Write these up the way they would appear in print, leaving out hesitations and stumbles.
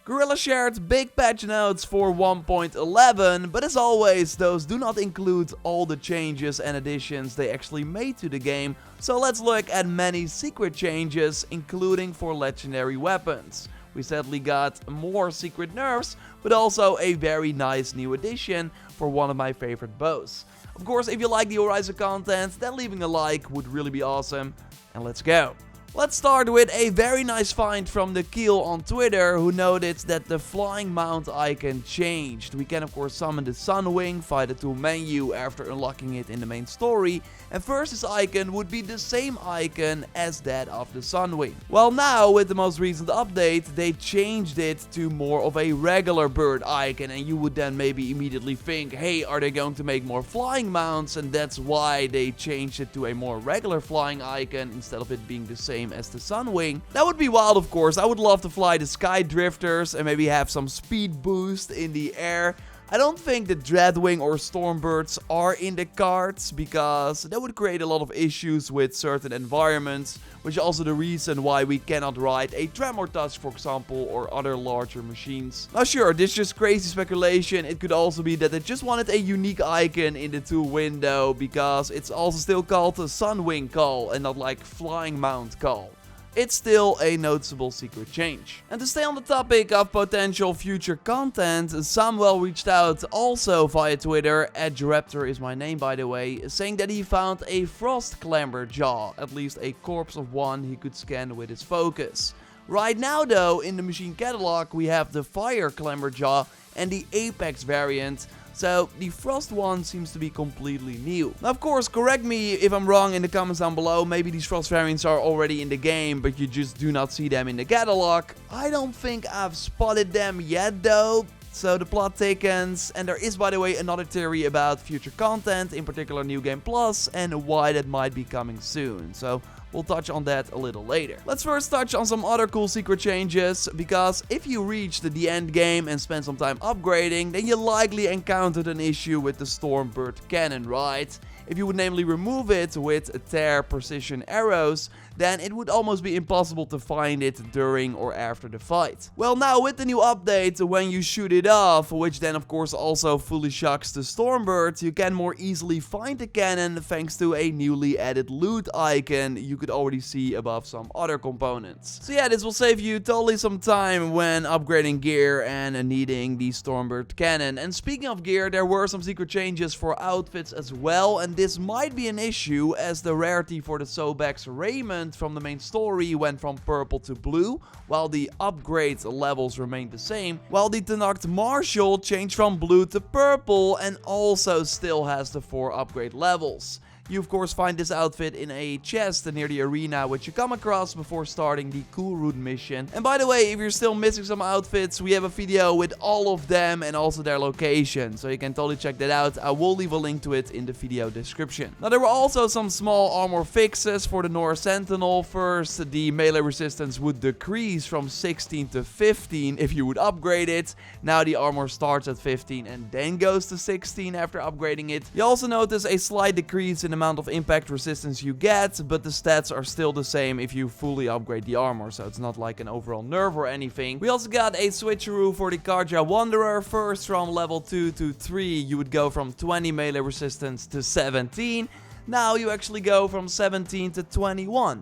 Gorilla shared big patch notes for 1.11, but as always, those do not include all the changes and additions they actually made to the game, so let's look at many secret changes, including for legendary weapons. We sadly got more secret nerfs, but also a very nice new addition for one of my favorite bows. Of course, if you like the Horizon content, then leaving a like would really be awesome, and let's go. Let's start with a very nice find from the Keel on Twitter, who noted that the flying mount icon changed. We can of course summon the Sunwing via the tool menu after unlocking it in the main story, and first this icon would be the same icon as that of the Sunwing. Well, now with the most recent update, they changed it to more of a regular bird icon, and you would then maybe immediately think, hey, are they going to make more flying mounts, and that's why they changed it to a more regular flying icon instead of it being the same as the Sunwing. That would be wild, of course. I would love to fly the Sky Drifters and maybe have some speed boost in the air. I don't think the Dreadwing or Stormbirds are in the cards, because that would create a lot of issues with certain environments, which is also the reason why we cannot ride a Tremor Tusk, for example, or other larger machines. Now sure, this is just crazy speculation. It could also be that they just wanted a unique icon in the tool window, because it's also still called a Sunwing Call and not like Flying Mount Call. It's still a noticeable secret change. And to stay on the topic of potential future content, Samuel reached out also via Twitter, @JorRaptor is my name by the way, saying that he found a Frost Clamber Jaw, at least a corpse of one he could scan with his focus. Right now though, in the machine catalog, we have the Fire Clamber Jaw and the Apex variant, so the Frost one seems to be completely new. Now of course, correct me if I'm wrong in the comments down below. Maybe these Frost variants are already in the game, but you just do not see them in the catalog. I don't think I've spotted them yet though. So the plot thickens, and there is by the way another theory about future content, in particular New Game Plus, and why that might be coming soon. So we'll touch on that a little later. Let's first touch on some other cool secret changes, because if you reached the end game and spent some time upgrading, then you likely encountered an issue with the Stormbird Cannon, right? If you would namely remove it with tear precision arrows, then it would almost be impossible to find it during or after the fight. Well, now with the new update, when you shoot it off, which then of course also fully shocks the Stormbird, you can more easily find the cannon thanks to a newly added loot icon you could already see above some other components. So yeah, this will save you totally some time when upgrading gear and needing the Stormbird Cannon. And speaking of gear, there were some secret changes for outfits as well, and this might be an issue as the rarity for the Sobek's raiment from the main story went from purple to blue, while the upgrade levels remained the same, while the Tenakt Marshal changed from blue to purple and also still has the 4 upgrade levels. You of course find this outfit in a chest near the arena, which you come across before starting the Cool Route mission. And by the way, if you're still missing some outfits, we have a video with all of them and also their location, so you can totally check that out. I will leave a link to it in the video description. Now there were also some small armor fixes for the Nora Sentinel. First, the melee resistance would decrease from 16 to 15 if you would upgrade it. Now the armor starts at 15 and then goes to 16 after upgrading it. You also notice a slight decrease in amount of impact resistance you get, but the stats are still the same if you fully upgrade the armor, so it's not like an overall nerf or anything. We also got a switcheroo for the Karja Wanderer. First, from level 2 to 3, you would go from 20 melee resistance to 17. Now you actually go from 17 to 21.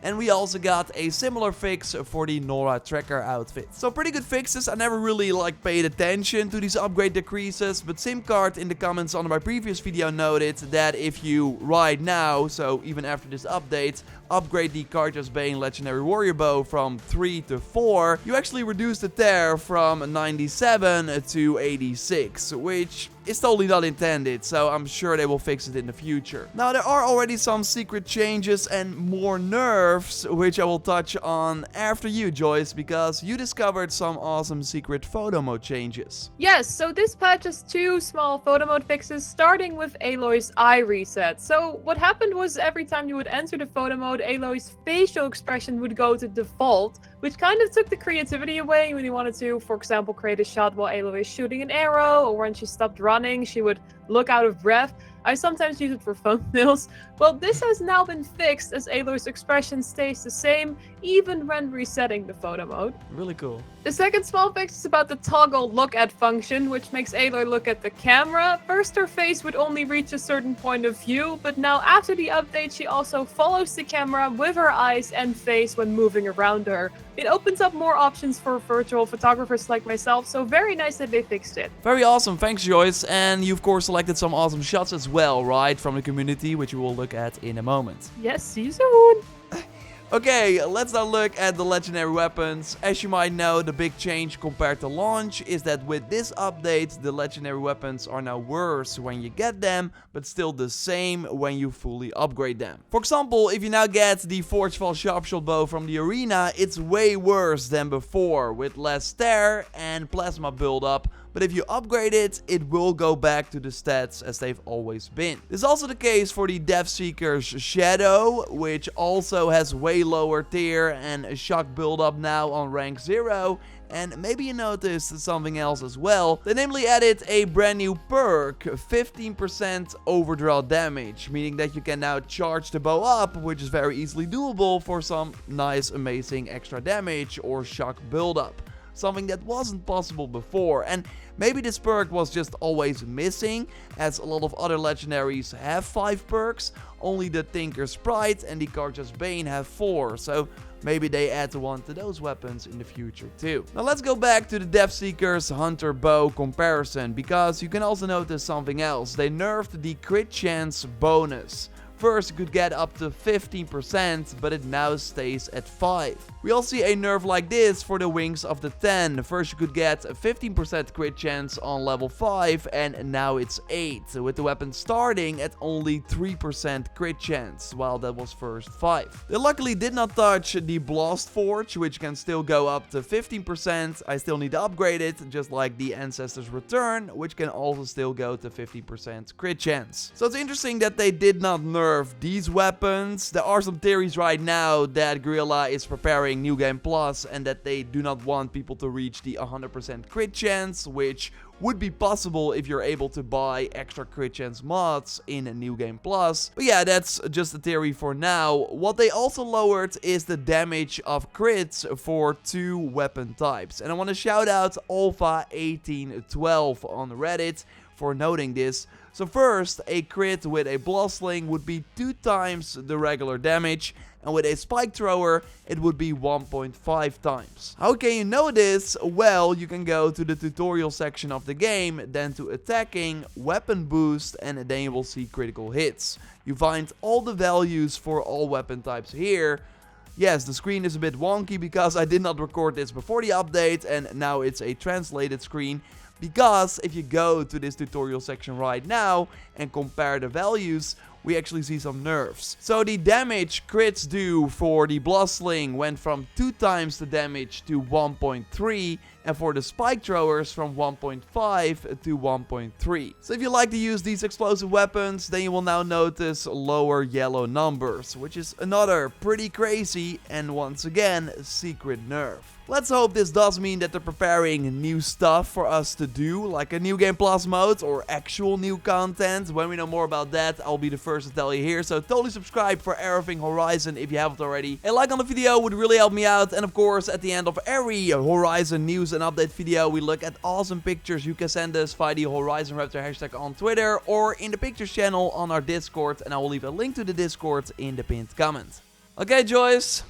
And we also got a similar fix for the Nora Tracker outfit. So pretty good fixes. I never really paid attention to these upgrade decreases, but Simcard in the comments on my previous video noted that if you right now, so even after this update, upgrade the Karja's Bane Legendary Warrior Bow from 3 to 4, you actually reduce the tear from 97 to 86, which is totally not intended, so I'm sure they will fix it in the future. Now there are already some secret changes and more nerfs, which I will touch on after you, Joyce, because you discovered some awesome secret photo mode changes. Yes, so this patch has 2 small photo mode fixes, starting with Aloy's eye reset. So what happened was every time you would enter the photo mode, Aloy's facial expression would go to default, which kind of took the creativity away when you wanted to, for example, create a shot while Aloy is shooting an arrow, or when she stopped running, she would look out of breath. I sometimes use it for thumbnails. Well, this has now been fixed as Aloy's expression stays the same even when resetting the photo mode. Really cool. The second small fix is about the toggle look at function, which makes Aloy look at the camera. First, her face would only reach a certain point of view, but now after the update, she also follows the camera with her eyes and face when moving around her. It opens up more options for virtual photographers like myself, so very nice that they fixed it. Very awesome, thanks Joyce. And you of course selected some awesome shots as well, right? From the community, which we will look at in a moment. Yes, see you soon! Okay, let's now look at the legendary weapons. As you might know, the big change compared to launch is that with this update, the legendary weapons are now worse when you get them, but still the same when you fully upgrade them. For example, if you now get the Forgefall Sharpshot Bow from the arena, it's way worse than before, with less stare and plasma buildup. But if you upgrade it, it will go back to the stats as they've always been. This is also the case for the Deathseeker's Shadow, which also has way lower tier and a shock buildup now on rank 0. And maybe you noticed something else as well. They namely added a brand new perk, 15% overdraw damage, meaning that you can now charge the bow up, which is very easily doable for some nice, amazing extra damage or shock buildup. Something that wasn't possible before, and maybe this perk was just always missing, as a lot of other legendaries have 5 perks, only the Tinker's Pride and the Karja's Bane have 4, so maybe they add one to those weapons in the future too. Now let's go back to the Deathseeker's Hunter Bow comparison, because you can also notice something else. They nerfed the crit chance bonus. First, you could get up to 15%, but it now stays at 5. We all see a nerf like this for the Wings of the 10. First, you could get a 15% crit chance on level 5, and now it's 8, with the weapon starting at only 3% crit chance, while that was first 5. They luckily did not touch the Blast Forge, which can still go up to 15%. I still need to upgrade it, just like the Ancestor's Return, which can also still go to 15% crit chance. So it's interesting that they did not nerf these weapons. There are some theories right now that Guerrilla is preparing New Game Plus and that they do not want people to reach the 100% crit chance, which would be possible if you're able to buy extra crit chance mods in a New Game Plus. But yeah, that's just a theory for now. What they also lowered is the damage of crits for 2 weapon types. And I want to shout out Alpha1812 on Reddit for noting this. So first, a crit with a Blastling would be 2 times the regular damage, and with a Spike Thrower, it would be 1.5 times. How can you know this? Well, you can go to the tutorial section of the game, then to attacking, weapon boost, and then you will see critical hits. You find all the values for all weapon types here. Yes, the screen is a bit wonky because I did not record this before the update, and now it's a translated screen. Because if you go to this tutorial section right now and compare the values, we actually see some nerfs. So the damage crits do for the Blastling went from 2 times the damage to 1.3, and for the Spike Throwers from 1.5 to 1.3. So if you like to use these explosive weapons, then you will now notice lower yellow numbers, which is another pretty crazy and once again secret nerf. Let's hope this does mean that they're preparing new stuff for us to do, like a New Game Plus mode or actual new content. When we know more about that, I'll be the first to tell you here. So totally subscribe for everything Horizon if you haven't already. A like on the video would really help me out. And of course, at the end of every Horizon news and update video, we look at awesome pictures you can send us via the JorRaptor hashtag on Twitter or in the pictures channel on our Discord. And I will leave a link to the Discord in the pinned comment. Okay, Joyce.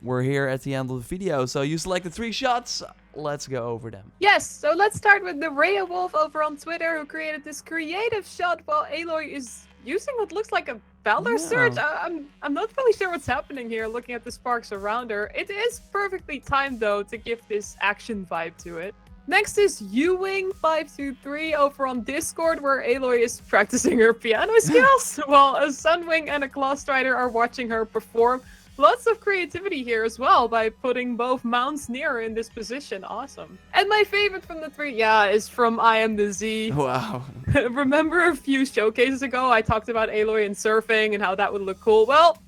We're here at the end of the video, so you selected 3 shots. Let's go over them. Yes, so let's start with the Rhea Wolf over on Twitter, who created this creative shot while Aloy is using what looks like a Valor Surge. I'm not really sure what's happening here, looking at the sparks around her. It is perfectly timed, though, to give this action vibe to it. Next is Uwing523 over on Discord, where Aloy is practicing her piano skills, while a Sunwing and a Clawstrider are watching her perform. Lots of creativity here as well by putting both mounts near her in this position. Awesome. And my favorite from the 3, is from I Am the Z. Wow. Remember a few showcases ago I talked about Aloy and surfing and how that would look cool? Well,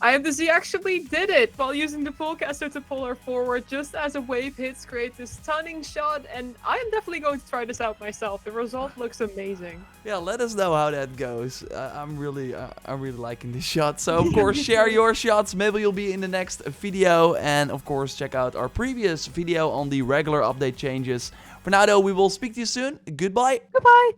I have to see actually did it while using the Polecaster to pull her forward just as a wave hits, create this stunning shot, and I am definitely going to try this out myself. The result looks amazing. Yeah, let us know how that goes. I'm really liking this shot. So of course, share your shots. Maybe you'll be in the next video, and of course, check out our previous video on the regular update changes. For now, though, we will speak to you soon. Goodbye. Goodbye.